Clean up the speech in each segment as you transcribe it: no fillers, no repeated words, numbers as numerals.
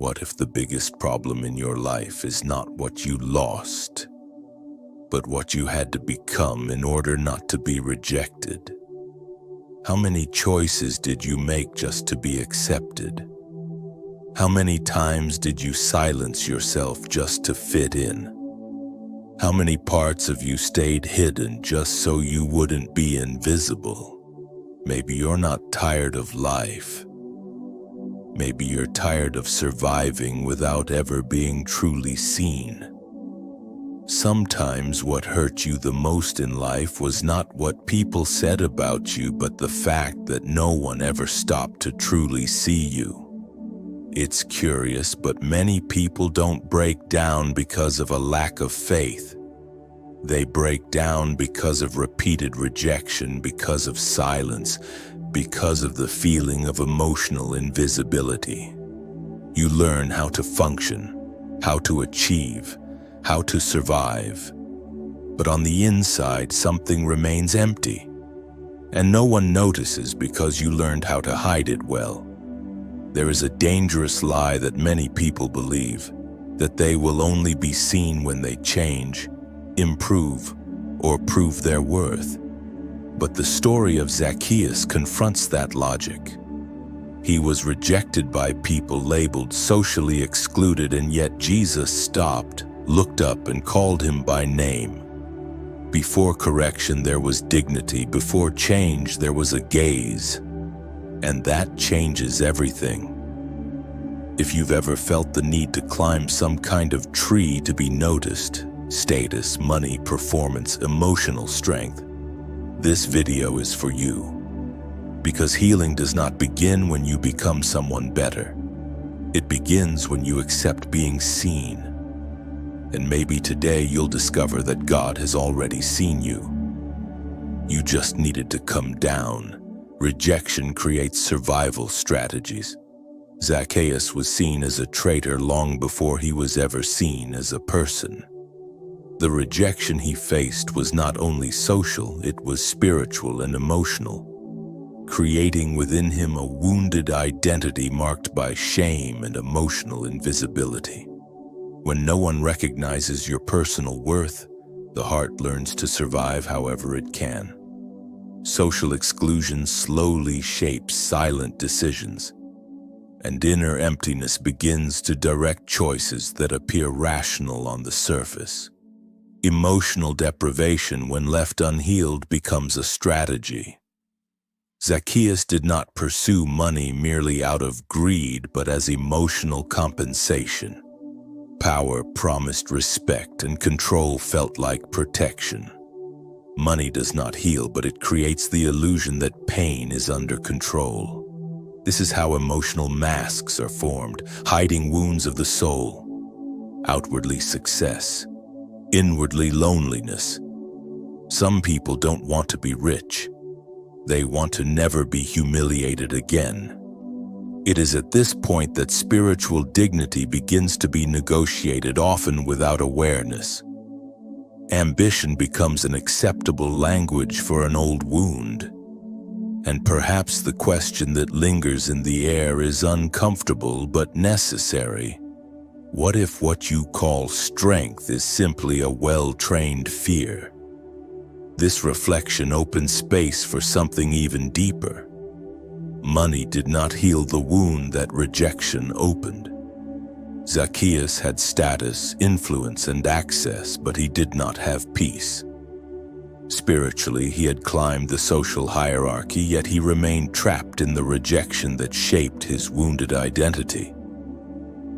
What if the biggest problem in your life is not what you lost, but what you had to become in order not to be rejected? How many choices did you make just to be accepted? How many times did you silence yourself just to fit in? How many parts of you stayed hidden just so you wouldn't be invisible? Maybe you're not tired of life. Maybe you're tired of surviving without ever being truly seen. Sometimes what hurt you the most in life was not what people said about you, but the fact that no one ever stopped to truly see you. It's curious, but many people don't break down because of a lack of faith. They break down because of repeated rejection, because of silence, because of the feeling of emotional invisibility. You learn how to function, how to achieve, how to survive. But on the inside, something remains empty. And no one notices because you learned how to hide it well. There is a dangerous lie that many people believe, that they will only be seen when they change, improve, or prove their worth. But the story of Zacchaeus confronts that logic. He was rejected by people, labeled socially excluded, and yet Jesus stopped, looked up, and called him by name. Before correction, there was dignity. Before change, there was a gaze. And that changes everything. If you've ever felt the need to climb some kind of tree to be noticed, status, money, performance, emotional strength, this video is for you. Because healing does not begin when you become someone better. It begins when you accept being seen. And maybe today you'll discover that God has already seen you. You just needed to come down. Rejection creates survival strategies. Zacchaeus was seen as a traitor long before he was ever seen as a person. The rejection he faced was not only social, it was spiritual and emotional, creating within him a wounded identity marked by shame and emotional invisibility. When no one recognizes your personal worth, the heart learns to survive however it can. Social exclusion slowly shapes silent decisions, and inner emptiness begins to direct choices that appear rational on the surface. Emotional deprivation, when left unhealed, becomes a strategy. Zacchaeus did not pursue money merely out of greed, but as emotional compensation. Power promised respect, and control felt like protection. Money does not heal, but it creates the illusion that pain is under control. This is how emotional masks are formed, hiding wounds of the soul. Outwardly success, inwardly loneliness. Some people don't want to be rich. They want to never be humiliated again. It is at this point that spiritual dignity begins to be negotiated, often without awareness. Ambition becomes an acceptable language for an old wound. And perhaps the question that lingers in the air is uncomfortable but necessary. What if what you call strength is simply a well-trained fear? This reflection opens space for something even deeper. Money did not heal the wound that rejection opened. Zacchaeus had status, influence, and access, but he did not have peace. Spiritually, he had climbed the social hierarchy, yet he remained trapped in the rejection that shaped his wounded identity.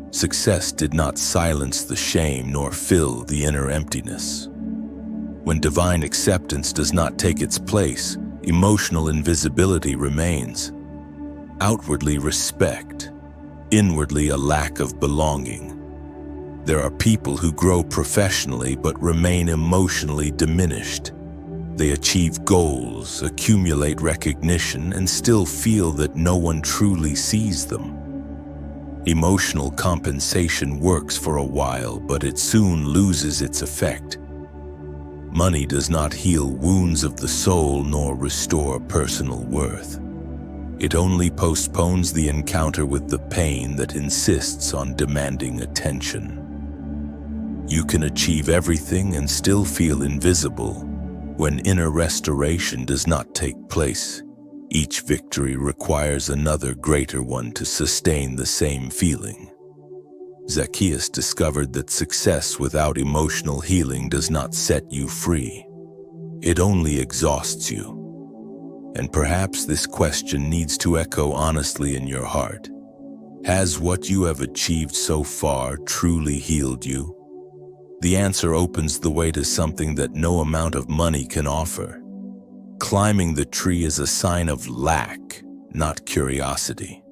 Success did not silence the shame nor fill the inner emptiness. When divine acceptance does not take its place, emotional invisibility remains. Outwardly respect, inwardly a lack of belonging. There are people who grow professionally but remain emotionally diminished. They achieve goals, accumulate recognition, and still feel that no one truly sees them. Emotional compensation works for a while, but it soon loses its effect. Money does not heal wounds of the soul nor restore personal worth. It only postpones the encounter with the pain that insists on demanding attention. You can achieve everything and still feel invisible when inner restoration does not take place. Each victory requires another greater one to sustain the same feeling. Zacchaeus discovered that success without emotional healing does not set you free. It only exhausts you. And perhaps this question needs to echo honestly in your heart. Has what you have achieved so far truly healed you? The answer opens the way to something that no amount of money can offer. Climbing the tree is a sign of lack, not curiosity.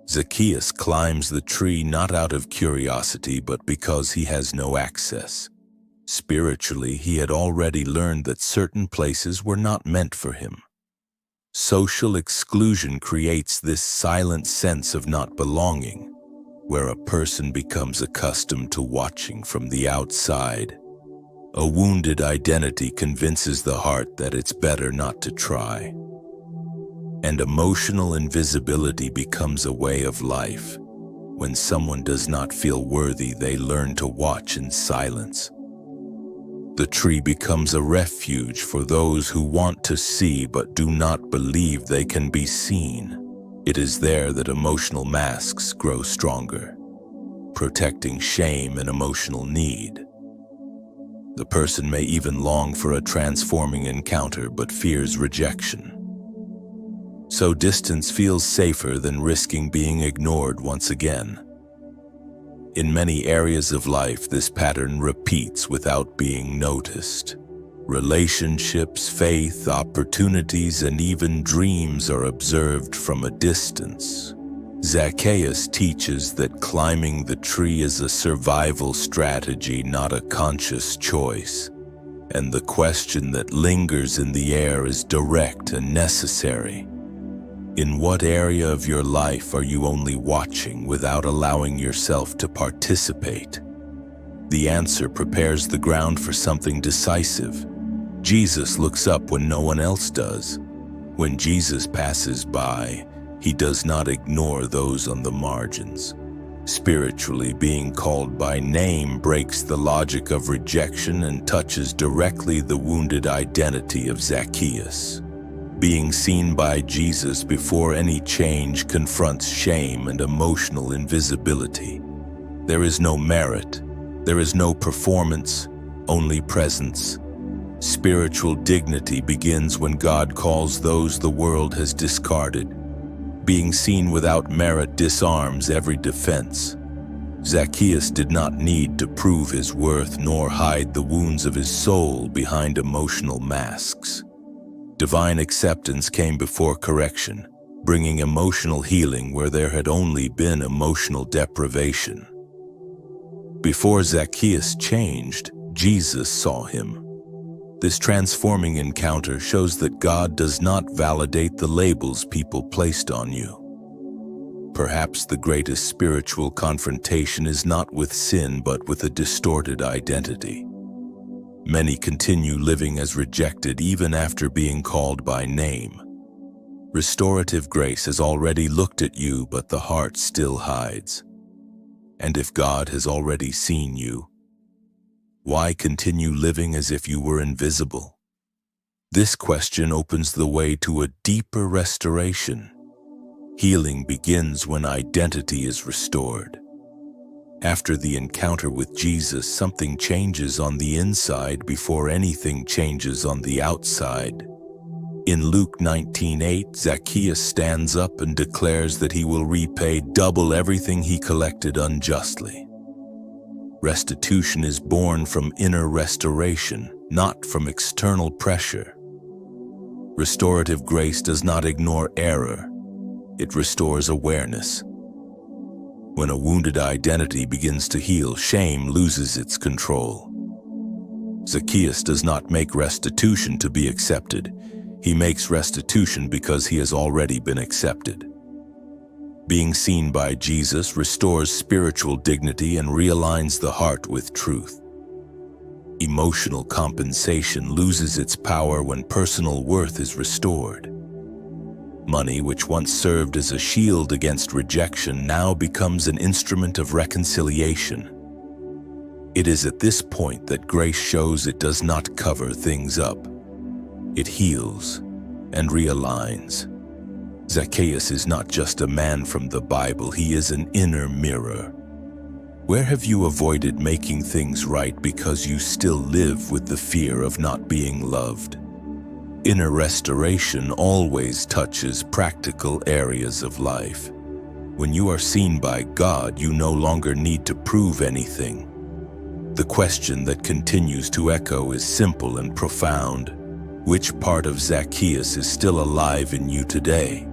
Zacchaeus climbs the tree not out of curiosity, but because he has no access. Spiritually, he had already learned that certain places were not meant for him. Social exclusion creates this silent sense of not belonging, where a person becomes accustomed to watching from the outside. A wounded identity convinces the heart that it's better not to try. And emotional invisibility becomes a way of life. When someone does not feel worthy, they learn to watch in silence. The tree becomes a refuge for those who want to see but do not believe they can be seen. It is there that emotional masks grow stronger, protecting shame and emotional need. The person may even long for a transforming encounter but fears rejection. So distance feels safer than risking being ignored once again. In many areas of life, this pattern repeats without being noticed. Relationships, faith, opportunities, and even dreams are observed from a distance. Zacchaeus teaches that climbing the tree is a survival strategy, not a conscious choice. And the question that lingers in the air is direct and necessary. In what area of your life are you only watching without allowing yourself to participate? The answer prepares the ground for something decisive. Jesus looks up when no one else does. When Jesus passes by, he does not ignore those on the margins. Spiritually, being called by name breaks the logic of rejection and touches directly the wounded identity of Zacchaeus. Being seen by Jesus before any change confronts shame and emotional invisibility. There is no merit, there is no performance, only presence. Spiritual dignity begins when God calls those the world has discarded. Being seen without merit disarms every defense. Zacchaeus did not need to prove his worth nor hide the wounds of his soul behind emotional masks. Divine acceptance came before correction, bringing emotional healing where there had only been emotional deprivation. Before Zacchaeus changed, Jesus saw him. This transforming encounter shows that God does not validate the labels people placed on you. Perhaps the greatest spiritual confrontation is not with sin but with a distorted identity. Many continue living as rejected even after being called by name. Restorative grace has already looked at you, but the heart still hides. And if God has already seen you, why continue living as if you were invisible? This question opens the way to a deeper restoration. Healing begins when identity is restored. After the encounter with Jesus, something changes on the inside before anything changes on the outside. In Luke 19:8, Zacchaeus stands up and declares that he will repay double everything he collected unjustly. Restitution is born from inner restoration, not from external pressure. Restorative grace does not ignore error. It restores awareness. When a wounded identity begins to heal, shame loses its control. Zacchaeus does not make restitution to be accepted. He makes restitution because he has already been accepted. Being seen by Jesus restores spiritual dignity and realigns the heart with truth. Emotional compensation loses its power when personal worth is restored. Money, which once served as a shield against rejection, now becomes an instrument of reconciliation. It is at this point that grace shows it does not cover things up. It heals and realigns. Zacchaeus is not just a man from the Bible, he is an inner mirror. Where have you avoided making things right because you still live with the fear of not being loved? Inner restoration always touches practical areas of life. When you are seen by God, you no longer need to prove anything. The question that continues to echo is simple and profound. Which part of Zacchaeus is still alive in you today?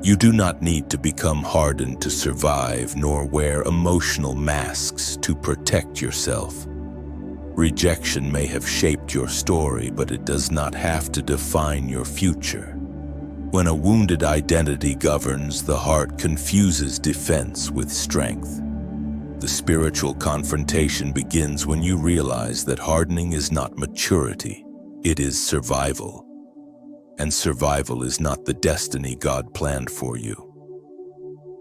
You do not need to become hardened to survive, nor wear emotional masks to protect yourself. Rejection may have shaped your story, but it does not have to define your future. When a wounded identity governs, the heart confuses defense with strength. The spiritual confrontation begins when you realize that hardening is not maturity, it is survival. And survival is not the destiny God planned for you.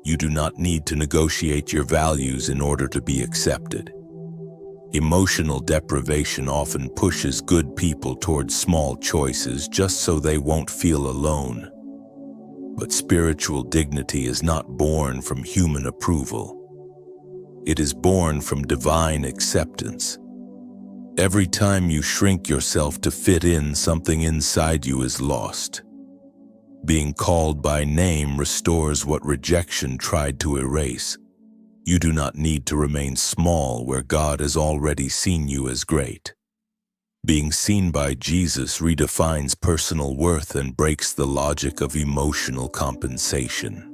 You do not need to negotiate your values in order to be accepted. Emotional deprivation often pushes good people towards small choices just so they won't feel alone. But spiritual dignity is not born from human approval. It is born from divine acceptance. Every time you shrink yourself to fit in, something inside you is lost. Being called by name restores what rejection tried to erase. You do not need to remain small where God has already seen you as great. Being seen by Jesus redefines personal worth and breaks the logic of emotional compensation.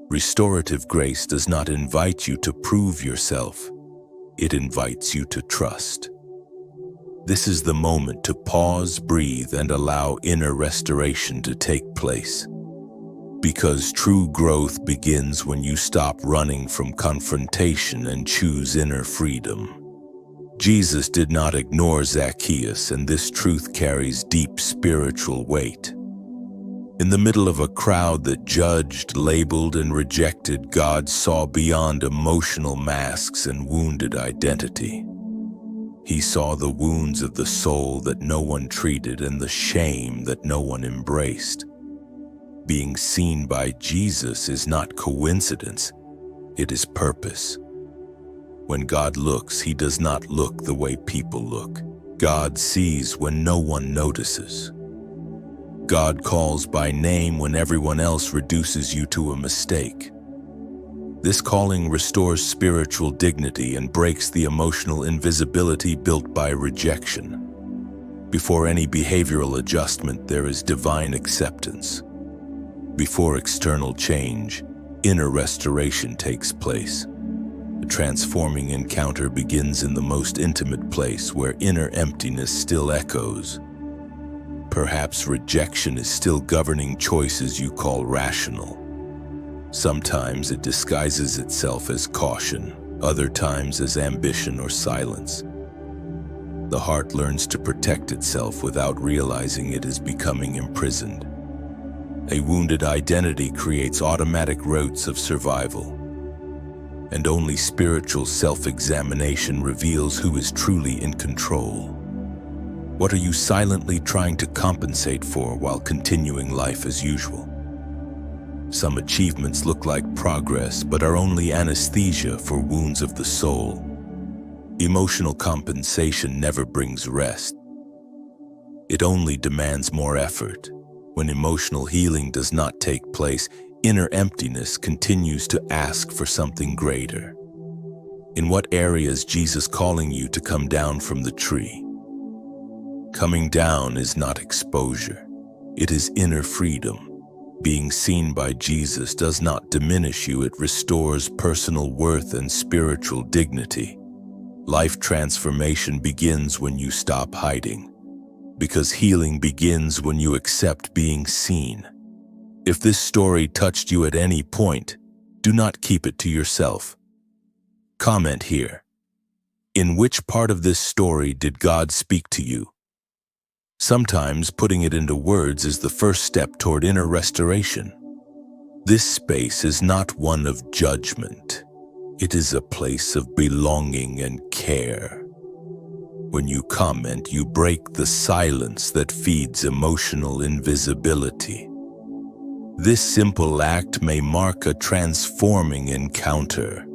Restorative grace does not invite you to prove yourself. It invites you to trust. This is the moment to pause, breathe, and allow inner restoration to take place. Because true growth begins when you stop running from confrontation and choose inner freedom. Jesus did not ignore Zacchaeus, and this truth carries deep spiritual weight. In the middle of a crowd that judged, labeled, and rejected, God saw beyond emotional masks and wounded identity. He saw the wounds of the soul that no one treated and the shame that no one embraced. Being seen by Jesus is not coincidence, it is purpose. When God looks, he does not look the way people look. God sees when no one notices. God calls by name when everyone else reduces you to a mistake. This calling restores spiritual dignity and breaks the emotional invisibility built by rejection. Before any behavioral adjustment, there is divine acceptance. Before external change, inner restoration takes place. The transforming encounter begins in the most intimate place where inner emptiness still echoes. Perhaps rejection is still governing choices you call rational. Sometimes it disguises itself as caution, other times as ambition or silence. The heart learns to protect itself without realizing it is becoming imprisoned. A wounded identity creates automatic routes of survival. And only spiritual self-examination reveals who is truly in control. What are you silently trying to compensate for while continuing life as usual? Some achievements look like progress, but are only anesthesia for wounds of the soul. Emotional compensation never brings rest. It only demands more effort. When emotional healing does not take place, inner emptiness continues to ask for something greater. In what area is Jesus calling you to come down from the tree? Coming down is not exposure. It is inner freedom. Being seen by Jesus does not diminish you, it restores personal worth and spiritual dignity. Life transformation begins when you stop hiding, because healing begins when you accept being seen. If this story touched you at any point, do not keep it to yourself. Comment here. In which part of this story did God speak to you? Sometimes putting it into words is the first step toward inner restoration. This space is not one of judgment. It is a place of belonging and care. When you comment, you break the silence that feeds emotional invisibility. This simple act may mark a transforming encounter,